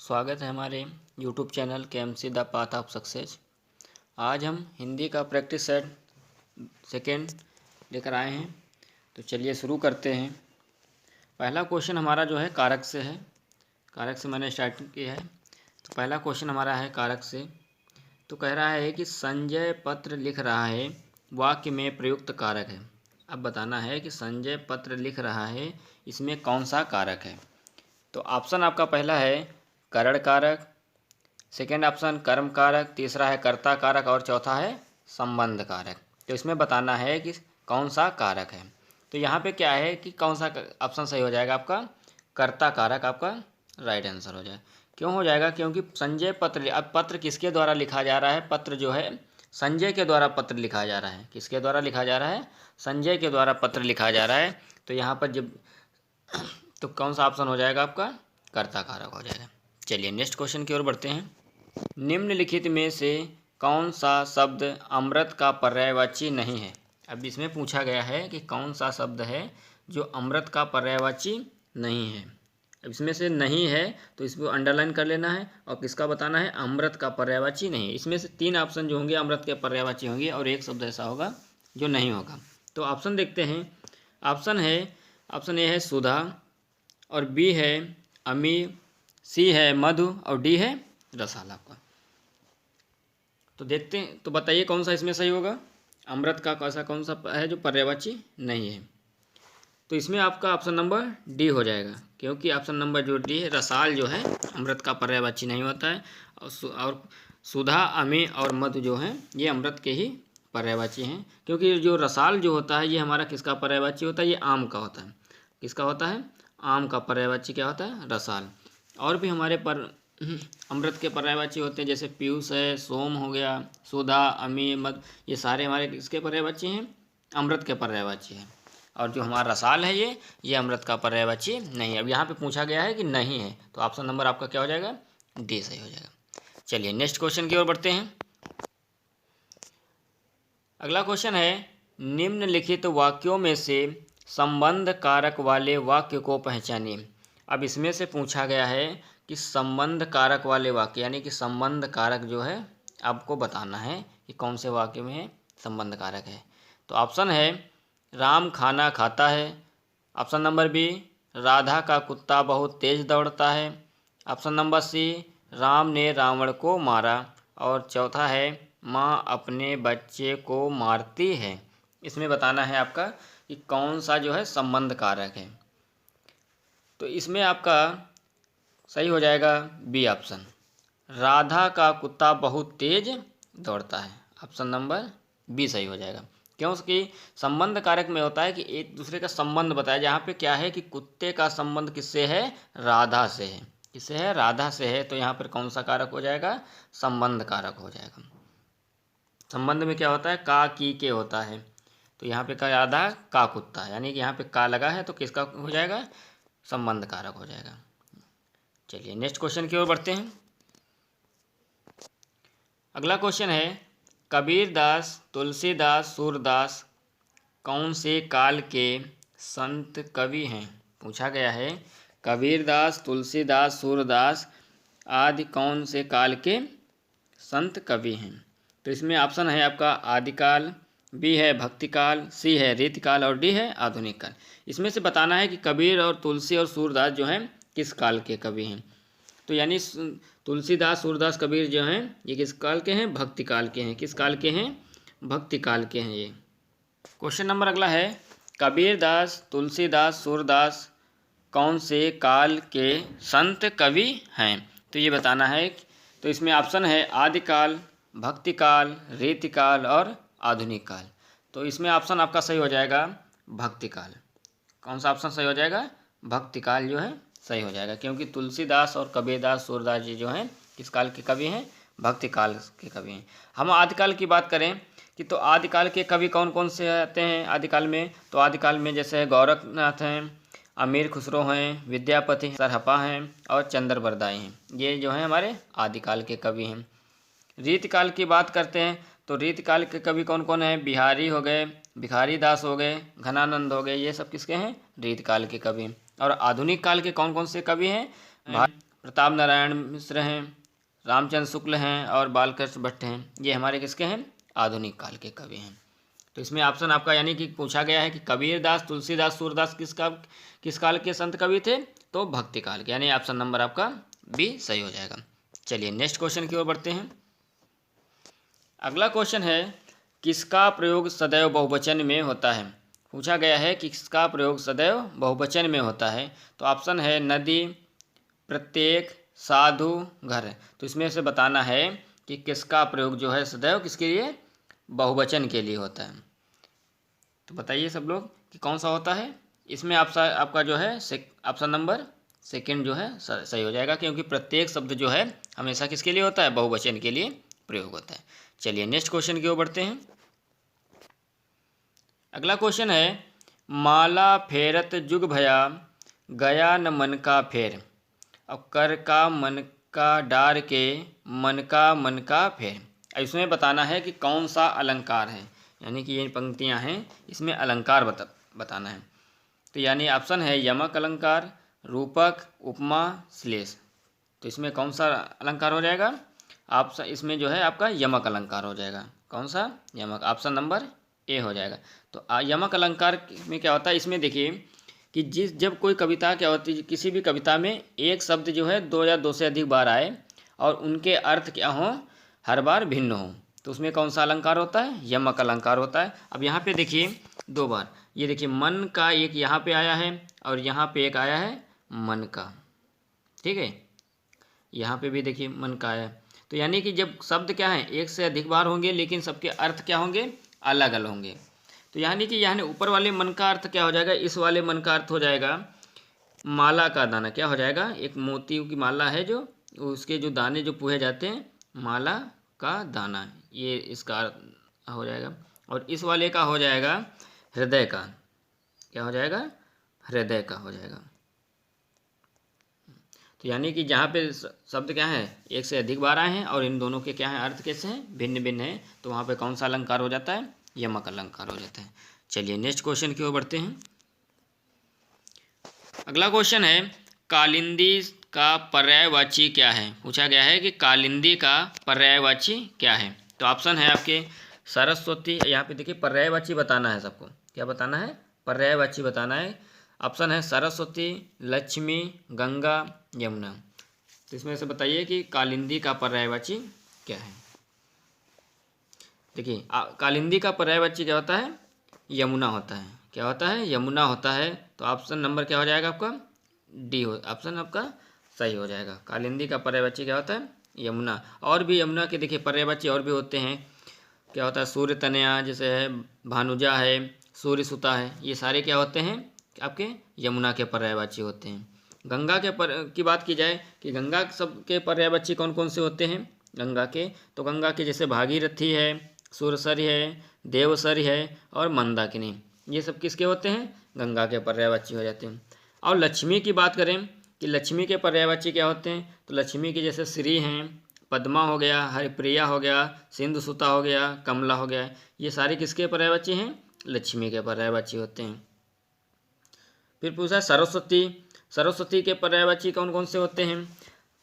स्वागत है हमारे YouTube channel KMC the path of success. आज हम हिंदी का प्रैक्टिस सेट सेकेंड लेकर आए हैं, तो चलिए शुरू करते हैं। पहला क्वेश्चन हमारा जो है कारक से है। कारक से मैंने स्टार्ट किया है, तो पहला क्वेश्चन हमारा है कारक से। तो कह रहा है कि संजय पत्र लिख रहा है, वाक्य में प्रयुक्त कारक है। अब बताना है कि संजय पत्र लिख रहा है, इसमें कौन सा कारक है। तो ऑप्शन आपका पहला है करण कारक, सेकेंड ऑप्शन कर्म कारक, तीसरा है कर्ता कारक और चौथा है संबंध कारक। तो इसमें बताना है कि कौन सा कारक है। तो यहाँ पे क्या है कि कौन सा ऑप्शन सही हो जाएगा आपका कर्ता कारक, आपका राइट आंसर हो जाएगा। क्यों हो जाएगा? क्योंकि संजय पत्र, अब पत्र किसके द्वारा लिखा जा रहा है? पत्र जो है संजय के द्वारा पत्र लिखा जा रहा है। किसके द्वारा लिखा जा रहा है? संजय के द्वारा पत्र लिखा जा रहा है। तो यहाँ पर जब तो कौन सा ऑप्शन हो जाएगा आपका कर्ता कारक हो जाएगा। चलिए नेक्स्ट क्वेश्चन की ओर बढ़ते हैं। निम्नलिखित में से कौन सा शब्द अमृत का पर्यायवाची नहीं है? अब इसमें पूछा गया है कि कौन सा शब्द है जो अमृत का पर्यायवाची नहीं है। अब इसमें से नहीं है तो इसको अंडरलाइन कर लेना है और किसका बताना है? अमृत का पर्यायवाची नहीं है। इसमें से तीन ऑप्शन जो होंगे अमृत के पर्यायवाची होंगे और एक शब्द ऐसा होगा जो नहीं होगा। तो ऑप्शन देखते हैं। ऑप्शन ए है सुधा, और बी है अमी, सी है मधु और डी है रसाला का। तो देखते हैं, तो बताइए कौन सा इसमें सही होगा। अमृत का ऐसा कौन सा है जो पर्यायवाची नहीं है? तो इसमें आपका ऑप्शन नंबर डी हो जाएगा, क्योंकि ऑप्शन नंबर जो डी है रसाल जो है अमृत का पर्यायवाची नहीं होता है। और सुधा, अमी और मधु जो हैं ये अमृत के ही पर्यायवाची हैं। क्योंकि जो रसाल जो होता है ये हमारा किसका पर्यायवाची होता है? ये आम का होता है। किसका होता है? आम का पर्यायवाची क्या होता है? रसाल। और भी हमारे पर अमृत के पर्यायवाची होते हैं, जैसे पीयूष है, सोम हो गया, सुधा, अमी, मध, ये सारे हमारे किसके पर्यायवाची हैं? अमृत के पर्यायवाची हैं। और जो हमारा रसाल है ये अमृत का पर्यायवाची नहीं है। अब यहाँ पे पूछा गया है कि नहीं है, तो ऑप्शन नंबर आपका क्या हो जाएगा? डी सही हो जाएगा। चलिए नेक्स्ट क्वेश्चन की ओर बढ़ते हैं। अगला क्वेश्चन है निम्नलिखित वाक्यों में से संबंध कारक वाले वाक्य को पहचानिए। अब इसमें से पूछा गया है कि संबंध कारक वाले वाक्य, यानी कि संबंध कारक जो है आपको बताना है कि कौन से वाक्य में संबंध कारक है। तो ऑप्शन है राम खाना खाता है, ऑप्शन नंबर बी राधा का कुत्ता बहुत तेज दौड़ता है, ऑप्शन नंबर सी राम ने रावण को मारा, और चौथा है माँ अपने बच्चे को मारती है। इसमें बताना है आपका कि कौन सा जो है संबंध कारक है। तो इसमें आपका सही हो जाएगा बी ऑप्शन, राधा का कुत्ता बहुत तेज दौड़ता है। ऑप्शन नंबर बी सही हो जाएगा। क्योंकि संबंध कारक में होता है कि एक दूसरे का संबंध बताया। जहाँ पे क्या है कि कुत्ते का संबंध किससे है? राधा से है। किससे है? राधा से है। तो यहाँ पर कौन सा कारक हो जाएगा? संबंध कारक हो जाएगा। संबंध में क्या होता है? का की के होता है। तो यहाँ पे का राधा का कुत्ता, यानी कि यहाँ पे का लगा है तो किसका हो जाएगा? संबंध कारक हो जाएगा। चलिए नेक्स्ट क्वेश्चन की ओर बढ़ते हैं। अगला क्वेश्चन है कबीरदास, तुलसीदास, सूरदास कौन से काल के संत कवि हैं? पूछा गया है कबीरदास, तुलसीदास, सूरदास आदि कौन से काल के संत कवि हैं? तो इसमें ऑप्शन है आपका आदिकाल, बी है भक्तिकाल, सी है रीतिकाल और डी है आधुनिक काल। इसमें से बताना है कि कबीर और तुलसी और सूरदास जो हैं किस काल के कवि हैं। तो यानी तुलसीदास, सूरदास, कबीर जो हैं ये किस काल के हैं? भक्ति काल के हैं। किस काल के हैं? भक्ति काल के हैं ये। क्वेश्चन नंबर अगला है कबीरदास, तुलसीदास, सूरदास कौन से काल के संत कवि हैं? तो ये बताना है। तो इसमें ऑप्शन है आदिकाल, भक्तिकाल, रीतिकाल और आधुनिक काल। तो इसमें ऑप्शन आपका सही हो जाएगा भक्तिकाल। कौन सा ऑप्शन सही हो जाएगा? भक्तिकाल जो है सही हो जाएगा, क्योंकि तुलसीदास और कबीरदास, सूरदास जी जो हैं किस काल के कवि हैं? भक्तिकाल के कवि हैं। हम आदिकाल की बात करें कि तो आदिकाल के कवि कौन कौन से आते हैं आदिकाल में? तो आदिकाल में जैसे गोरखनाथ हैं, अमीर खुसरो हैं, विद्यापति, सरहपा हैं और चंद्र बरदाई हैं। ये जो हैं हमारे आदिकाल के कवि हैं। रीतकाल की बात करते हैं तो रीतकाल के कवि कौन कौन हैं? बिहारी हो गए, भिखारी दास हो गए, घनानंद हो गए, ये सब किसके हैं? रीतकाल के कवि। और आधुनिक काल के कौन कौन से कवि हैं? प्रताप नारायण मिश्र हैं, रामचंद्र शुक्ल हैं और बालकृष्ण भट्ट हैं। ये हमारे किसके हैं? आधुनिक काल के कवि हैं। तो इसमें ऑप्शन आपका यानी कि पूछा गया है कि कबीरदास, तुलसीदास, सूरदास किस काल के संत कवि थे? तो भक्ति काल के, यानी ऑप्शन नंबर आपका बी सही हो जाएगा। चलिए नेक्स्ट क्वेश्चन की ओर बढ़ते हैं। अगला क्वेश्चन है, किसका प्रयोग सदैव बहुवचन में होता है? पूछा गया है कि किसका प्रयोग सदैव बहुवचन में होता है? तो ऑप्शन है नदी, प्रत्येक, साधु, घर। तो इसमें से बताना है कि किसका प्रयोग जो है सदैव किसके लिए? बहुवचन के लिए होता है। तो बताइए सब लोग कि कौन सा होता है? इसमें आपका जो है ऑप्शन नंबर सेकंड जो है सही हो जाएगा, क्योंकि प्रत्येक शब्द जो है हमेशा किसके लिए होता है? बहुवचन के लिए प्रयोग होता है। चलिए नेक्स्ट क्वेश्चन की ओर बढ़ते हैं। अगला क्वेश्चन है, माला फेरत जुग भया, गया न मन का फेर, अब कर का मन का डार के, मन का फेर। इसमें बताना है कि कौन सा अलंकार है, यानी कि ये पंक्तियां हैं, इसमें अलंकार बताना है। तो यानी ऑप्शन है यमक अलंकार, रूपक, उपमा, श्लेष। तो इसमें कौन सा अलंकार हो जाएगा? ऑप्शन इसमें जो है आपका यमक अलंकार हो जाएगा। कौन सा? यमक, ऑप्शन नंबर ए हो जाएगा। तो यमक अलंकार में क्या होता है? इसमें देखिए कि जब कोई कविता क्या होती है, किसी भी कविता में एक शब्द जो है दो या दो से अधिक बार आए और उनके अर्थ क्या हों, हर बार भिन्न हो, तो उसमें कौन सा अलंकार होता है? यमक अलंकार होता है। अब यहाँ पे देखिए दो बार, ये देखिए मन का एक यहाँ पे आया है और यहाँ पे एक आया है मन का, ठीक है, यहाँ पे भी देखिए मन का आया है। तो यानी कि जब शब्द क्या है एक से अधिक बार होंगे लेकिन सबके अर्थ क्या होंगे? अलग अलग होंगे। तो यानी कि यहाँ ऊपर वाले मन का अर्थ क्या हो जाएगा? इस वाले मन का अर्थ हो जाएगा माला का दाना। क्या हो जाएगा? एक मोती की माला है जो, उसके जो दाने जो पूहे जाते हैं, माला का दाना, ये इसका हो जाएगा। और इस वाले का हो जाएगा हृदय का। क्या हो जाएगा? हृदय का हो जाएगा। तो यानी कि जहाँ पे शब्द क्या है एक से अधिक बार आए हैं और इन दोनों के क्या है अर्थ कैसे हैं? भिन्न भिन्न है, तो वहाँ पे कौन सा अलंकार हो जाता है? यमक अलंकार हो जाता है। चलिए नेक्स्ट क्वेश्चन की ओर बढ़ते हैं। अगला क्वेश्चन है, कालिंदी का पर्यायवाची क्या है? पूछा गया है कि कालिंदी का पर्यायवाची क्या है? तो ऑप्शन है आपके सरस्वती, यहाँ पे देखिए पर्यायवाची बताना है सबको। क्या बताना है? पर्यायवाची बताना है। ऑप्शन है सरस्वती, लक्ष्मी, गंगा, यमुना। तो इसमें से बताइए कि कालिंदी का पर्यायवाची क्या है? देखिए कालिंदी का पर्यायवाची क्या होता है? यमुना होता है। क्या होता है? यमुना होता है। तो ऑप्शन नंबर क्या हो जाएगा आपका? डी हो, ऑप्शन आपका सही हो जाएगा। कालिंदी का पर्यायवाची क्या होता है? यमुना। और भी यमुना के देखिए पर्यायवाची और भी होते हैं। क्या होता है? सूर्य तनया जैसे है, भानुजा है, सूर्य सुता है, ये सारे क्या होते हैं आपके? यमुना के पर्यायवाची होते हैं। गंगा की बात की जाए कि गंगा सब के पर्यायवाची कौन कौन से होते हैं गंगा के? तो गंगा के जैसे भागीरथी है, सुरसरी है, देवसरी है और मंदाकिनी, ये सब किसके होते हैं? गंगा के पर्यायवाची हो जाते हैं। और लक्ष्मी की बात करें कि लक्ष्मी के पर्यायवाची क्या होते हैं? तो लक्ष्मी के जैसे श्री हैं, पद्मा हो गया, हरिप्रिया हो गया, सिंधु सुता हो गया, कमला हो गया, ये सारे किसके पर्यायवाची हैं? लक्ष्मी के पर्यायवाची होते हैं। फिर पूछा सरस्वती, सरस्वती के पर्यायवाची कौन कौन से होते हैं?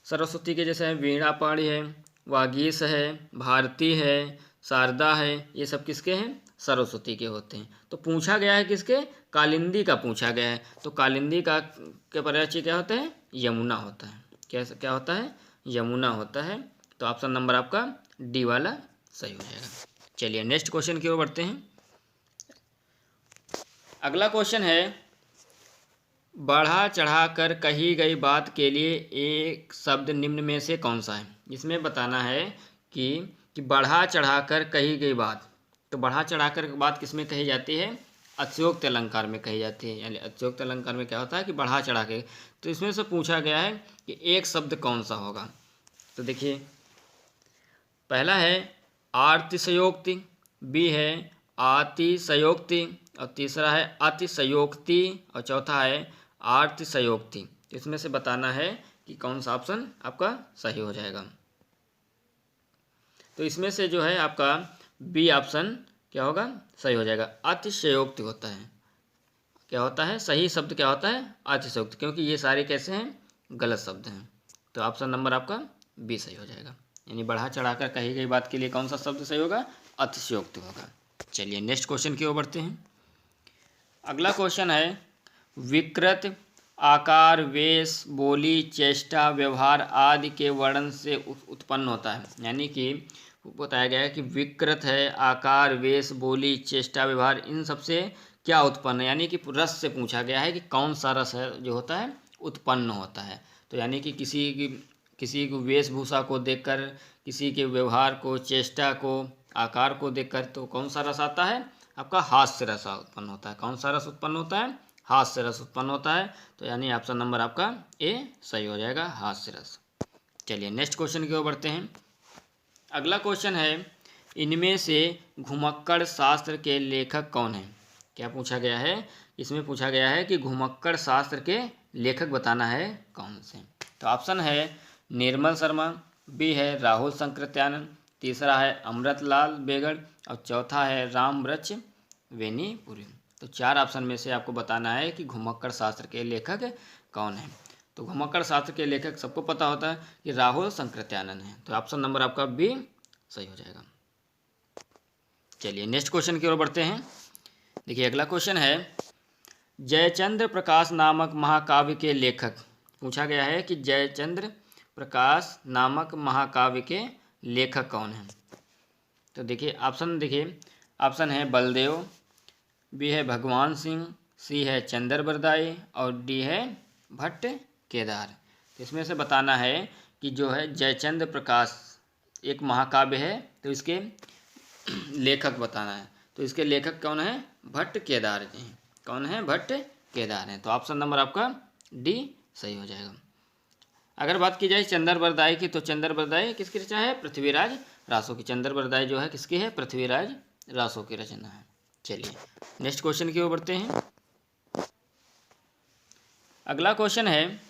सरस्वती के जैसे वीणा पाणी है, वागीश है, भारती है, शारदा है, ये सब किसके हैं? सरस्वती के होते हैं। तो पूछा गया है किसके? कालिंदी का पूछा गया है। तो कालिंदी का के पर्यायवाची क्या होता है? यमुना होता है। क्या होता है? यमुना होता है। तो ऑप्शन नंबर आपका डी वाला सही हो जाएगा। चलिए नेक्स्ट क्वेश्चन की ओर बढ़ते हैं। अगला क्वेश्चन है, बढ़ा चढ़ाकर कही गई बात के लिए एक शब्द निम्न में से कौन सा है? इसमें बताना है कि बढ़ा चढ़ाकर कही गई बात। तो बढ़ा चढ़ाकर बात किस में कही जाती है? अतिशयोक्ति अलंकार में कही जाती है। यानी अतिशयोक्ति अलंकार में क्या होता है कि बढ़ा चढ़ा के। तो इसमें से पूछा गया है कि एक शब्द कौन सा होगा? तो देखिए पहला है आर्तिशयोक्ति, बी है आतिशयोक्ति और तीसरा है अतिशयोक्ति और चौथा है आर्तिशयोक्ति। तो इसमें से बताना है कि कौन सा ऑप्शन आपका सही हो जाएगा। तो इसमें से जो है आपका बी ऑप्शन क्या होगा? सही हो जाएगा। अतिशयोक्ति होता है। क्या होता है? सही शब्द क्या होता है? अतिशयोक्ति, क्योंकि ये सारे कैसे हैं? गलत शब्द हैं। तो ऑप्शन नंबर आपका बी सही हो जाएगा। यानी बढ़ा चढ़ाकर कही गई बात के लिए कौन सा शब्द सही होगा? अतिशयोक्ति होगा। चलिए नेक्स्ट क्वेश्चन की ओर बढ़ते हैं। अगला क्वेश्चन है, विकृत आकार, वेश, बोली, चेष्टा, व्यवहार आदि के वर्णन से उत्पन्न होता है। यानी कि बताया गया है कि विकृत है, आकार, वेश, बोली, चेष्टा, व्यवहार, इन सब से क्या उत्पन्न है? यानी कि रस से पूछा गया है कि कौन सा रस है जो होता है उत्पन्न होता है। तो यानी कि किसी को वेशभूषा को देखकर, किसी के व्यवहार को, चेष्टा को, आकार को देखकर तो कौन सा रस आता है? आपका हास्य रस उत्पन्न होता है। कौन सा रस उत्पन्न होता है? हास्य रस उत्पन्न होता है। तो यानी ऑप्शन नंबर आपका ए सही हो जाएगा, हास्य रस। चलिए नेक्स्ट क्वेश्चन की ओर बढ़ते हैं। अगला क्वेश्चन है, इनमें से घुमक्कड़ शास्त्र के लेखक कौन है? क्या पूछा गया है? इसमें पूछा गया है कि घुमक्कड़ शास्त्र के लेखक बताना है कौन से। तो ऑप्शन है निर्मल शर्मा, बी है राहुल संकृत्यानंद, तीसरा है अमृतलाल बेगड़ और चौथा है रामवृक्ष वेनीपुरी। तो 4 ऑप्शन में से आपको बताना है कि घुमक्कड़ शास्त्र के लेखक कौन है। तो घुमक्कड़ शास्त्र के लेखक सबको पता होता है कि राहुल संकृत्यानंद है। तो ऑप्शन नंबर आपका बी सही हो जाएगा। चलिए नेक्स्ट क्वेश्चन की ओर बढ़ते हैं। देखिए अगला क्वेश्चन है, जयचंद्र प्रकाश नामक महाकाव्य के लेखक। पूछा गया है कि जयचंद्र प्रकाश नामक महाकाव्य के लेखक कौन हैं? तो देखिए ऑप्शन है बलदेव, बी है भगवान सिंह, सी है चंद्र बरदाई और डी है भट्ट केदार। तो इसमें से बताना है कि जो है जयचंद्र प्रकाश एक महाकाव्य है, तो इसके लेखक बताना है। तो इसके लेखक कौन है? भट्ट केदार जी हैं। कौन है? भट्ट केदार हैं। तो ऑप्शन नंबर आपका डी सही हो जाएगा। अगर बात की जाए चंद्र बरदाई की, तो चंद्र बरदाई किसकी रचना है? पृथ्वीराज रासो की। चंद्र बरदाई जो है किसकी है? पृथ्वीराज रासो की रचना है। चलिए नेक्स्ट क्वेश्चन की ओर बढ़ते हैं। अगला क्वेश्चन है,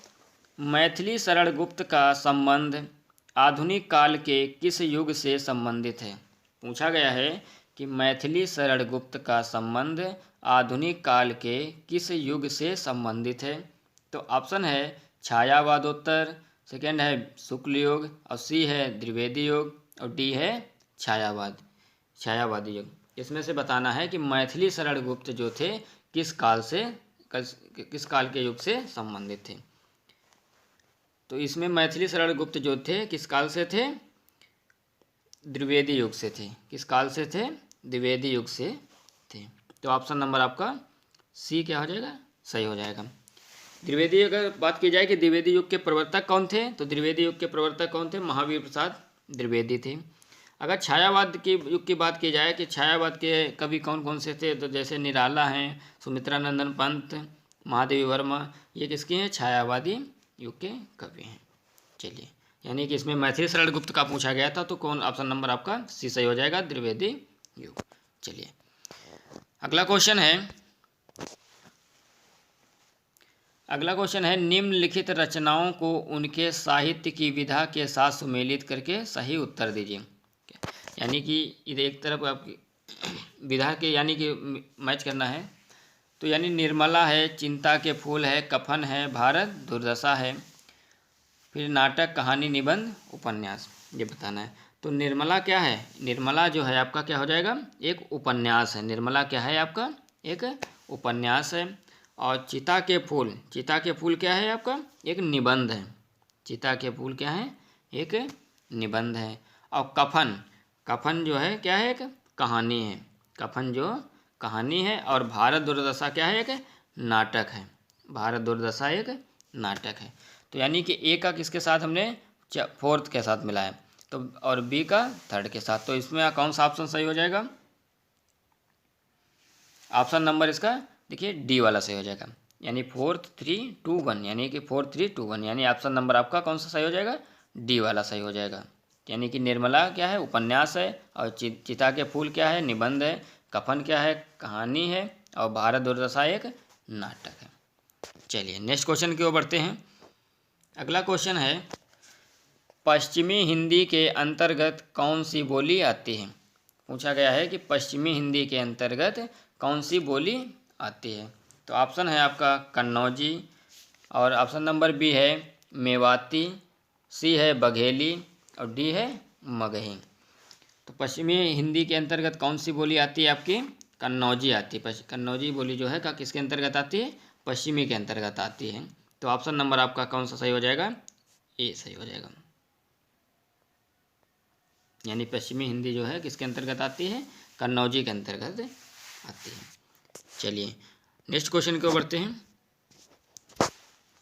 मैथिली शरण गुप्त का संबंध आधुनिक काल के किस युग से संबंधित है? पूछा गया है कि मैथिली शरण गुप्त का संबंध आधुनिक काल के किस युग से संबंधित है? तो ऑप्शन है छायावादोत्तर, सेकेंड है शुक्ल युग और सी है द्विवेदी युग और डी है छायावादी युग। इसमें से बताना है कि मैथिली शरण गुप्त जो थे किस काल के युग से संबंधित थे। तो इसमें मैथिली शरण गुप्त जो थे किस काल से थे? द्विवेदी युग से थे। किस काल से थे? द्विवेदी युग से थे। तो ऑप्शन नंबर आपका सी क्या हो जाएगा? सही हो जाएगा। द्विवेदी युग अगर बात की जाए कि द्विवेदी युग के प्रवर्तक कौन थे, तो द्विवेदी युग के प्रवर्तक कौन थे? महावीर प्रसाद द्विवेदी थे। अगर छायावाद के युग की बात की जाए कि छायावाद के कवि कौन कौन से थे, तो जैसे निराला हैं, सुमित्रानंदन पंत, महादेवी वर्मा, ये किसके हैं? छायावादी युग के कवि हैं। चलिए यानी कि इसमें मैथिली शरण गुप्त का पूछा गया था, तो कौन ऑप्शन नंबर आपका सी सही हो जाएगा, द्विवेदी युग। चलिए अगला क्वेश्चन है, निम्नलिखित रचनाओं को उनके साहित्य की विधा के साथ सुमेलित करके सही उत्तर दीजिए। यानी कि एक तरफ आपकी विधा के यानी कि मैच करना है। तो यानी निर्मला है, चिंता के फूल है, कफन है, भारत दुर्दशा है, फिर नाटक, कहानी, निबंध, उपन्यास, ये बताना है। तो निर्मला क्या है? निर्मला जो है आपका क्या हो जाएगा? एक उपन्यास है। निर्मला क्या है आपका? एक उपन्यास है। और चिता के फूल क्या है आपका? एक निबंध है। चिता के फूल क्या है? एक निबंध है। और कफन जो है क्या है? एक कहानी है। कफन जो कहानी है। और भारत दुर्दशा क्या है? एक नाटक है। भारत दुर्दशा एक नाटक है। तो यानी कि ए का किसके साथ हमने फोर्थ के साथ मिला है, तो और बी का थर्ड के साथ। तो इसमें कौन सा ऑप्शन सही हो जाएगा? ऑप्शन नंबर इसका देखिए डी वाला सही हो जाएगा। यानी 4 3 2 1, यानी कि 4 3 2 1, यानी ऑप्शन नंबर आपका कौन सा सही हो जाएगा? डी वाला सही हो जाएगा। यानी कि निर्मला क्या है? उपन्यास है। और चिता के फूल क्या है? निबंध है। कफन क्या है? कहानी है। और भारत दुर्दशा एक नाटक है। चलिए नेक्स्ट क्वेश्चन की ओर बढ़ते हैं। अगला क्वेश्चन है, पश्चिमी हिंदी के अंतर्गत कौन सी बोली आती है? पूछा गया है कि पश्चिमी हिंदी के अंतर्गत कौन सी बोली आती है? तो ऑप्शन है आपका कन्नौजी और ऑप्शन नंबर बी है मेवाती सी है बघेली और डी है मगही। तो पश्चिमी हिंदी के अंतर्गत कौन सी बोली आती है आपकी? कन्नौजी आती है। कन्नौजी बोली जो है का किसके अंतर्गत आती है? पश्चिमी के अंतर्गत आती है। तो ऑप्शन नंबर आपका कौन सा सही हो जाएगा? ए सही हो जाएगा। यानी पश्चिमी हिंदी जो है किसके अंतर्गत आती है? कन्नौजी के अंतर्गत आती है। चलिए नेक्स्ट क्वेश्चन की ओर बढ़ते हैं।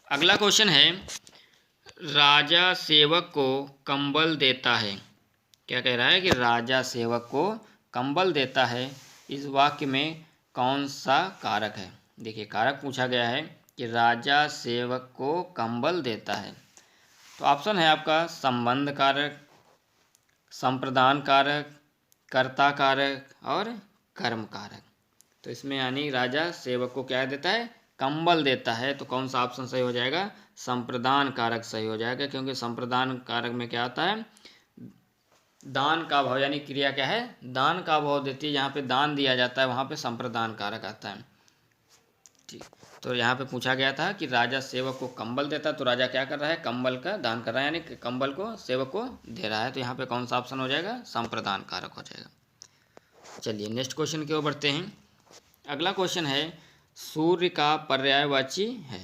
अगला क्वेश्चन है, राजा सेवक को कंबल देता है। क्या कह रहा है कि राजा सेवक को कंबल देता है। इस वाक्य में कौन सा कारक है? देखिए कारक पूछा गया है कि राजा सेवक को कंबल देता है। तो ऑप्शन है आपका संबंध कारक, संप्रदान कारक, कर्ता कारक और कर्म कारक। तो इसमें यानी राजा सेवक को क्या देता है? कंबल देता है। तो कौन सा ऑप्शन सही हो जाएगा? संप्रदान कारक सही हो जाएगा, क्योंकि संप्रदान कारक में क्या आता है? दान का भाव, यानी क्रिया क्या है? दान का भाव देती है। जहाँ पे दान दिया जाता है वहाँ पे संप्रदान कारक आता है। ठीक, तो यहाँ पे पूछा गया था कि राजा सेवक को कंबल देता है, तो राजा क्या कर रहा है? कंबल का दान कर रहा है, यानी कंबल को सेवक को दे रहा है। तो यहाँ पे कौन सा ऑप्शन हो जाएगा? संप्रदान कारक हो जाएगा। चलिए नेक्स्ट क्वेश्चन की ओर बढ़ते हैं। अगला क्वेश्चन है, सूर्य का पर्यायवाची है।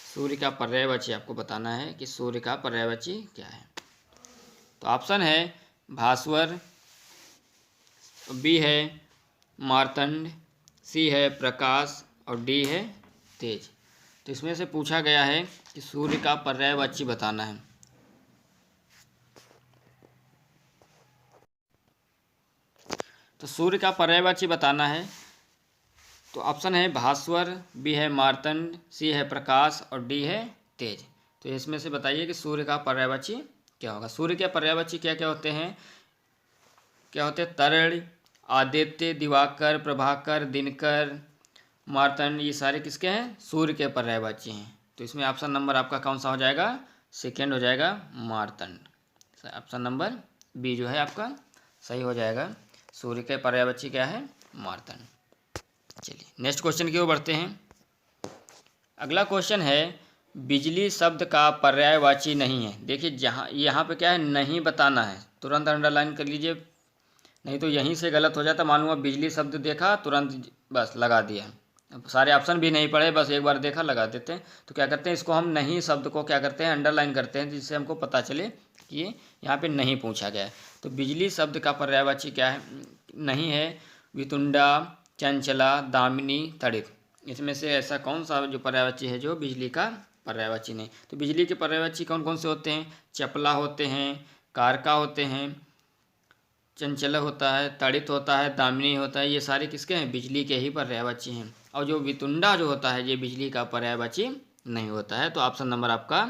सूर्य का पर्यायवाची आपको बताना है कि सूर्य का पर्यायवाची क्या है। तो ऑप्शन है भास्वर, बी है मार्तंड, सी है प्रकाश और डी है तेज। तो इसमें से पूछा गया है कि सूर्य का पर्यायवाची बताना है। तो सूर्य का पर्यायवाची बताना है। तो ऑप्शन है भास्वर, बी है मार्तंड, सी है प्रकाश और डी है तेज। तो इसमें से बताइए कि सूर्य का पर्यायवाची क्या होगा। सूर्य के पर्यायवाची क्या क्या होते हैं? क्या होते हैं? तरण, आदित्य, दिवाकर, प्रभाकर, दिनकर, मार्तंड, ये सारे किसके हैं? सूर्य के पर्यायवाची हैं। तो इसमें ऑप्शन नंबर आपका कौन सा हो जाएगा? सेकेंड हो जाएगा, मार्तंड। ऑप्शन नंबर बी जो है आपका सही हो जाएगा। सूर्य के पर्यायवाची क्या है? मार्तंड। चलिए नेक्स्ट क्वेश्चन की ओर बढ़ते हैं। अगला क्वेश्चन है, बिजली शब्द का पर्यायवाची नहीं है। देखिए जहाँ यहाँ पे क्या है? नहीं बताना है। तुरंत अंडरलाइन कर लीजिए, नहीं तो यहीं से गलत हो जाता। मालूम अब बिजली शब्द देखा तुरंत बस लगा दिया। अब सारे ऑप्शन भी नहीं पढ़े, बस एक बार देखा लगा देते हैं। तो क्या करते हैं? इसको हम नहीं शब्द को क्या करते हैं? अंडरलाइन करते हैं, जिससे हमको पता चले कि ये यहाँ पे नहीं पूछा गया है। तो बिजली शब्द का पर्यायवाची क्या है? नहीं है वितुंडा, चंचला, दामिनी, तड़ित। इसमें से ऐसा कौन सा जो पर्यायवाची है जो बिजली का पर्यायवाची नहीं? तो बिजली के पर्यायवाची कौन कौन से होते हैं? चपला होते हैं, कारका होते हैं, चंचल होता है, तड़ित होता है, दामिनी होता है। ये सारे किसके हैं? बिजली के ही पर्यायवाची हैं। और जो वितुंडा जो होता है ये बिजली का पर्यायवाची नहीं होता है। तो ऑप्शन नंबर आपका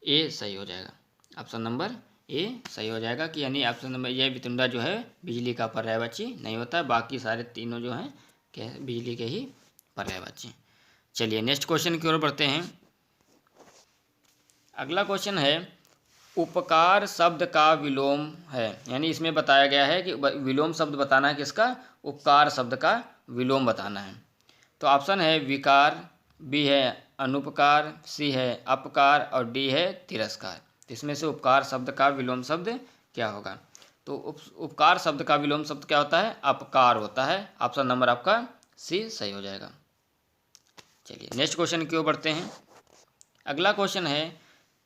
ए सही हो जाएगा। ऑप्शन नंबर ए सही हो जाएगा कि यानी ऑप्शन नंबर ये वितुंडा जो है बिजली का पर्यायवाची नहीं होता है। बाकी सारे तीनों जो हैं क्या बिजली के ही पर्यायवाची। चलिए नेक्स्ट क्वेश्चन की ओर बढ़ते हैं। अगला क्वेश्चन है, उपकार शब्द का विलोम है। यानी इसमें बताया गया है कि विलोम शब्द बताना है किसका? उपकार शब्द का विलोम बताना है। तो ऑप्शन है विकार, बी है अनुपकार, सी है अपकार और डी है तिरस्कार। इसमें से उपकार शब्द का विलोम शब्द क्या होगा? तो उपकार शब्द का विलोम शब्द क्या होता है? अपकार होता है। ऑप्शन नंबर आपका सी सही हो जाएगा। चलिए नेक्स्ट क्वेश्चन की ओर बढ़ते हैं। अगला क्वेश्चन है,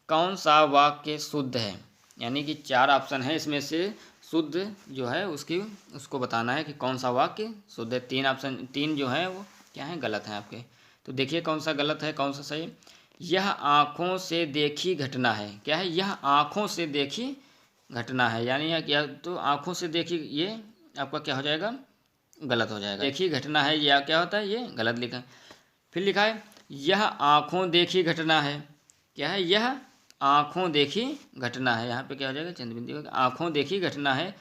कौन सा वाक्य शुद्ध है? यानी कि चार ऑप्शन है, इसमें से शुद्ध जो है उसको बताना है कि कौन सा वाक्य शुद्ध है। तीन जो है वो क्या है? गलत हैं आपके। तो देखिए कौन सा गलत है कौन सा सही। यह आँखों से देखी घटना है। क्या है? यह आँखों से देखी घटना है। यानी यह क्या? तो आँखों से देखी ये आपका क्या हो जाएगा? गलत हो जाएगा। देखी घटना है यह क्या होता है? ये गलत लिखा है। फिर लिखा है यह आँखों देखी घटना है। क्या है? यह आँखों देखी घटना है। यहाँ पे क्या हो जाएगा? चंद्रबिंदु। आँखों देखी घटना है।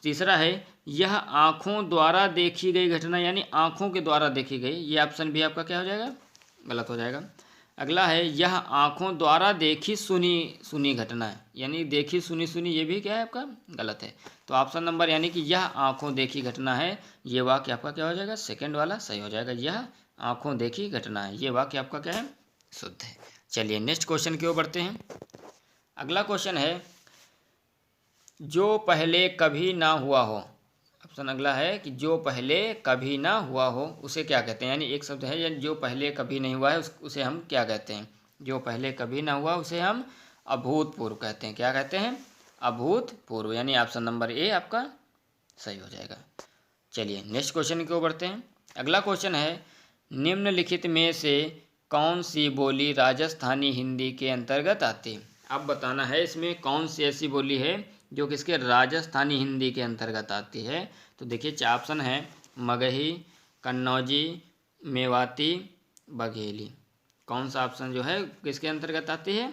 तीसरा है यह आँखों द्वारा देखी गई घटना, यानी आँखों के द्वारा देखी गई। ये ऑप्शन भी आपका क्या हो जाएगा? गलत हो जाएगा। अगला है यह आँखों द्वारा देखी सुनी घटना है। यानी देखी सुनी ये भी क्या है? आपका गलत है। तो ऑप्शन नंबर यानी कि यह आँखों देखी घटना है, ये वाक्य आपका क्या हो जाएगा? सेकेंड वाला सही हो जाएगा। यह आँखों देखी घटना है, ये वाक्य आपका क्या है? शुद्ध है। चलिए नेक्स्ट क्वेश्चन की ओर बढ़ते हैं। अगला क्वेश्चन है, जो पहले कभी ना हुआ हो। ऑप्शन अगला है कि जो पहले कभी ना हुआ हो उसे क्या कहते हैं, यानी एक शब्द है यानी जो पहले कभी नहीं हुआ है उसे हम क्या कहते हैं, जो पहले कभी ना हुआ उसे हम अभूतपूर्व कहते हैं। क्या कहते हैं, अभूतपूर्व, यानी ऑप्शन नंबर ए आपका सही हो जाएगा। चलिए नेक्स्ट क्वेश्चन की ओर बढ़ते हैं। अगला क्वेश्चन है, निम्नलिखित में से कौन सी बोली राजस्थानी हिंदी के अंतर्गत आती है। अब बताना है इसमें कौन सी ऐसी बोली है जो किसके राजस्थानी हिंदी के अंतर्गत आती है। तो देखिए चार ऑप्शन है, मगही, कन्नौजी, मेवाती, बघेली। कौन सा ऑप्शन जो है किसके अंतर्गत आती है,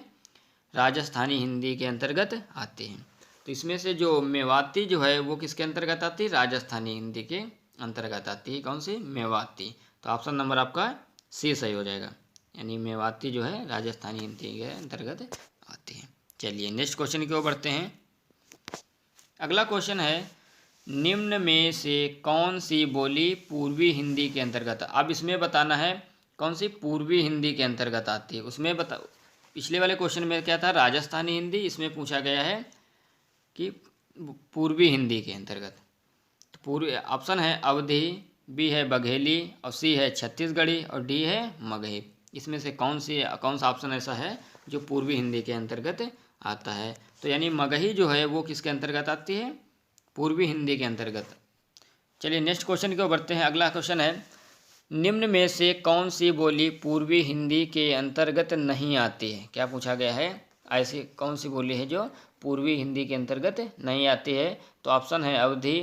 राजस्थानी हिंदी के अंतर्गत आती है। तो इसमें से जो मेवाती जो है वो किसके अंतर्गत आती है, राजस्थानी हिंदी के अंतर्गत आती है। कौन सी, मेवाती। तो ऑप्शन नंबर आपका सी सही हो जाएगा, यानी मेवाती जो है राजस्थानी हिंदी के अंतर्गत आती है। चलिए नेक्स्ट क्वेश्चन की ओर बढ़ते हैं। अगला क्वेश्चन है, निम्न में से कौन सी बोली पूर्वी हिंदी के अंतर्गत। अब इसमें बताना है कौन सी पूर्वी हिंदी के अंतर्गत आती है। उसमें बता, पिछले वाले क्वेश्चन में क्या था, राजस्थानी हिंदी, इसमें पूछा गया है कि पूर्वी हिंदी के अंतर्गत। तो पूर्वी ऑप्शन है अवधी, बी है बघेली, और सी है छत्तीसगढ़ी, और डी है मगही। इसमें से कौन सा ऑप्शन ऐसा है जो पूर्वी हिंदी के अंतर्गत आता है। तो यानी मगही जो है वो किसके अंतर्गत आती है, पूर्वी हिंदी के अंतर्गत। चलिए नेक्स्ट क्वेश्चन की ओर बढ़ते हैं। अगला क्वेश्चन है, निम्न में से कौन सी बोली पूर्वी हिंदी के अंतर्गत नहीं आती है। क्या पूछा गया है, ऐसी कौन सी बोली है जो पूर्वी हिंदी के अंतर्गत नहीं आती है। तो ऑप्शन है अवधी,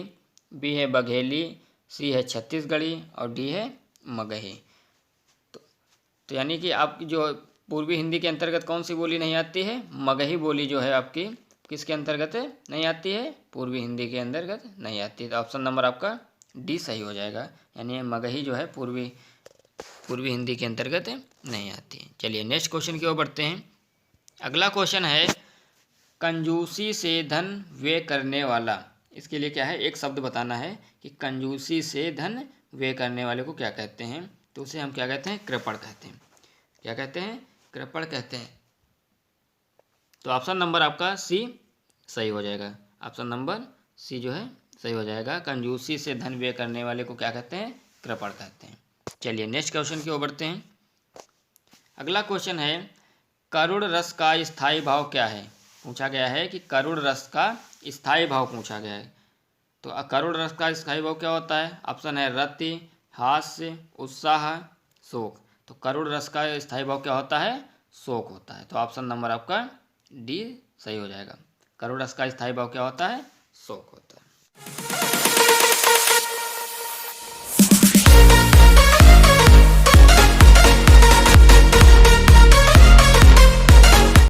बी है बघेली, सी है छत्तीसगढ़ी, और डी है मगही। तो यानी कि आपकी जो पूर्वी हिंदी के अंतर्गत कौन सी बोली नहीं आती है, मगही बोली जो है आपकी किसके अंतर्गत नहीं आती है, पूर्वी हिंदी के अंतर्गत नहीं आती है। तो ऑप्शन नंबर आपका डी सही हो जाएगा, यानी मगही जो है पूर्वी हिंदी के अंतर्गत नहीं आती है। चलिए नेक्स्ट क्वेश्चन की ओर बढ़ते हैं। अगला क्वेश्चन है, कंजूसी से धन व्यय करने वाला। इसके लिए क्या है, एक शब्द बताना है कि कंजूसी से धन व्यय करने वाले को क्या कहते हैं। तो उसे हम क्या कहते हैं, कृपण कहते हैं। क्या कहते हैं, कृपण कहते हैं। तो ऑप्शन नंबर आपका सी सही हो जाएगा, ऑप्शन नंबर सी जो है सही हो जाएगा। कंजूसी से धन व्यय करने वाले को क्या कहते हैं, कृपण कहते हैं। चलिए नेक्स्ट क्वेश्चन की ओर बढ़ते हैं। अगला क्वेश्चन है, करुण रस का स्थायी भाव क्या है। पूछा गया है कि करुण रस का स्थायी भाव पूछा गया है। तो करुण रस का स्थायी भाव क्या होता है। ऑप्शन है रति, हास्य, उत्साह, शोक। तो करुण रस का स्थायी भाव क्या होता है, शोक होता है। तो ऑप्शन नंबर आपका डी सही हो जाएगा। करुण रस का स्थायी भाव क्या होता है, शोक होता है।